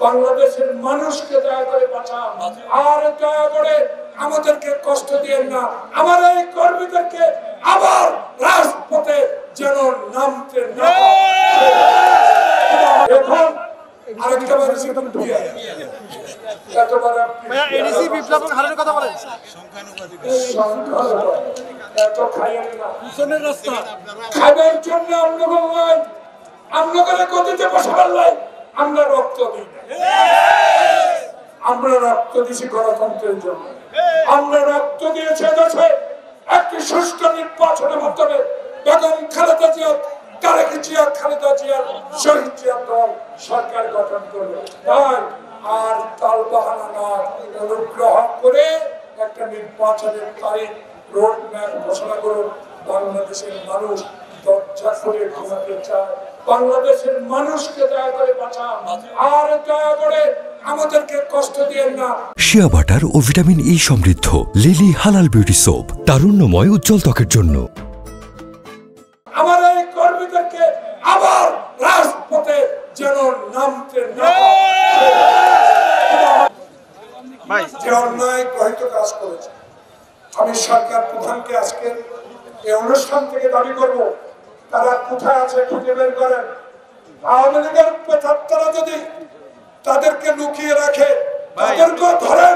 বাংলাদেশের মানুষকে দয়া করে বাঁচান, আর দয়া করে আমাদেরকে কষ্ট দিয়েন না। আমার এই কর্মীদেরকে আবার রাজপথে যেন নামতে না এখন আরেকটা বার এডিসি বিপ্লব হারানোর কথা বলেন। এত খাইয়েন না, পিছনের রাস্তা খাইবার জন্য আমনগরে গদিতে বসাবার লাই আমরা রক্ত দিই, আমরা রক্ত দিয়েছি গণতন্ত্রের জন্য, আমরা রক্ত দিয়েছি দেশে একটি সুষ্ঠু নির্বাচনের মাধ্যমে বেগম খালেদা জিয়া, তারেক জিয়া, খালেদা জিয়া, শহীদ জিয়া দল সরকার গঠন করবে। তাই আর তাল বাহানা না, অনুগ্রহ করে একটা নির্বাচনের তারিখ রোড ম্যাপ ঘোষণা করুন। বাংলাদেশের মানুষ দরজা খুলে ঘুমাতে চায়, বাংলাদেশের মানুষকে দয়া করে বাঁচান, আর দয়া করে আমাদেরকে কষ্ট দিয়েন না। শিয়া বাটার ও ভিটামিন ই সমৃদ্ধ লিলি হালাল বিউটি সোপ, তারুণ্যময় উজ্জ্বল ত্বকের জন্য। আমার এই কর্মীদেরকে আবার রাজপথে যেন নামতে না যে অন্যায় গঠিত কাজ করেছে। আমি সরকার প্রধানকে আজকে এই অনুষ্ঠান থেকে দাবি করব, তারা কোথায় আছে খুঁজে বের করেন। আওয়ামী লীগের প্রেতাত্মারা যদি তাদেরকে লুকিয়ে রাখে, তাদেরকে ধরেন।